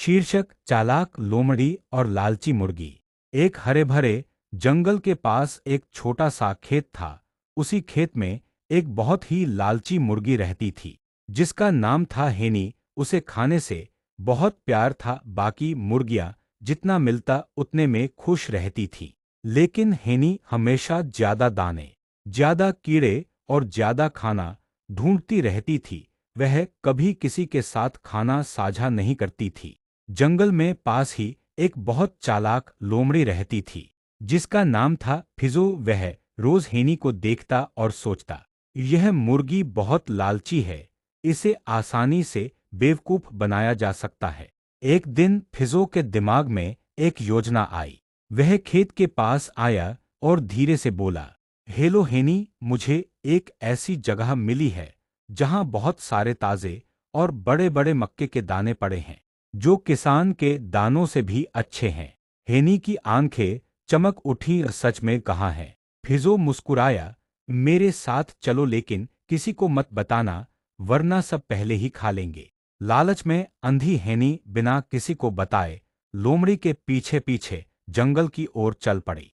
शीर्षक चालाक लोमड़ी और लालची मुर्गी। एक हरे भरे जंगल के पास एक छोटा सा खेत था। उसी खेत में एक बहुत ही लालची मुर्गी रहती थी, जिसका नाम था हेनी। उसे खाने से बहुत प्यार था। बाकी मुर्गियां जितना मिलता उतने में खुश रहती थी, लेकिन हेनी हमेशा ज्यादा दाने, ज्यादा कीड़े और ज्यादा खाना ढूंढती रहती थी। वह कभी किसी के साथ खाना साझा नहीं करती थी। जंगल में पास ही एक बहुत चालाक लोमड़ी रहती थी, जिसका नाम था फिजो। वह रोज हेनी को देखता और सोचता, यह मुर्गी बहुत लालची है, इसे आसानी से बेवकूफ बनाया जा सकता है। एक दिन फिजो के दिमाग में एक योजना आई। वह खेत के पास आया और धीरे से बोला, हेलो हेनी, मुझे एक ऐसी जगह मिली है जहां बहुत सारे ताजे और बड़े बड़े मक्के के दाने पड़े हैं, जो किसान के दानों से भी अच्छे हैं। हेनी की आंखें चमक उठी। सच में कहा है? फिजो मुस्कुराया, मेरे साथ चलो, लेकिन किसी को मत बताना, वरना सब पहले ही खा लेंगे। लालच में अंधी हेनी बिना किसी को बताए लोमड़ी के पीछे पीछे जंगल की ओर चल पड़ी।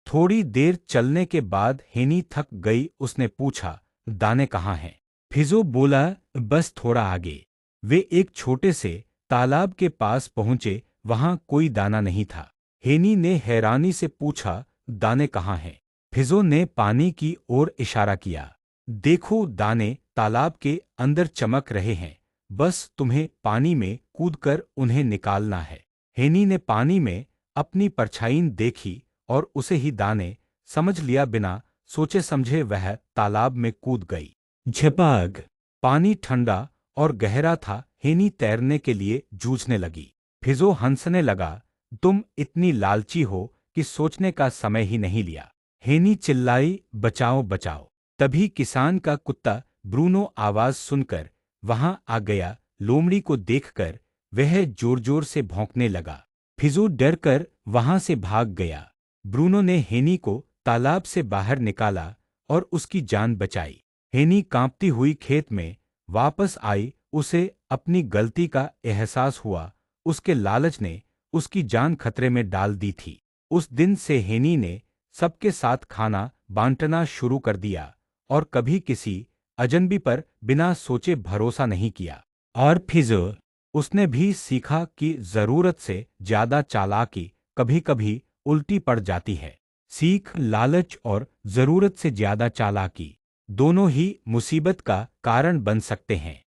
थोड़ी देर चलने के बाद हेनी थक गई। उसने पूछा, दाने कहाँ हैं? फिजो बोला, बस थोड़ा आगे। वे एक छोटे से तालाब के पास पहुंचे। वहां कोई दाना नहीं था। हेनी ने हैरानी से पूछा, दाने कहाँ हैं? फिजो ने पानी की ओर इशारा किया। देखो, दाने तालाब के अंदर चमक रहे हैं, बस तुम्हें पानी में कूदकर उन्हें निकालना है। हेनी ने पानी में अपनी परछाई देखी और उसे ही दाने समझ लिया। बिना सोचे समझे वह तालाब में कूद गई। झपाग! पानी ठंडा और गहरा था। हेनी तैरने के लिए जूझने लगी। फिजो हंसने लगा, तुम इतनी लालची हो कि सोचने का समय ही नहीं लिया। हेनी चिल्लाई, बचाओ बचाओ। तभी किसान का कुत्ता ब्रूनो आवाज सुनकर वहां आ गया। लोमड़ी को देखकर वह जोर जोर से भौंकने लगा। फिजो डरकर वहां से भाग गया। ब्रूनो ने हेनी को तालाब से बाहर निकाला और उसकी जान बचाई। हेनी कांपती हुई खेत में वापस आई। उसे अपनी गलती का एहसास हुआ। उसके लालच ने उसकी जान खतरे में डाल दी थी। उस दिन से हेनी ने सबके साथ खाना बांटना शुरू कर दिया और कभी किसी अजनबी पर बिना सोचे भरोसा नहीं किया। और फिर उसने भी सीखा कि जरूरत से ज्यादा चालाकी कभी कभी उल्टी पड़ जाती है। सीख, लालच और जरूरत से ज्यादा चालाकी दोनों ही मुसीबत का कारण बन सकते हैं।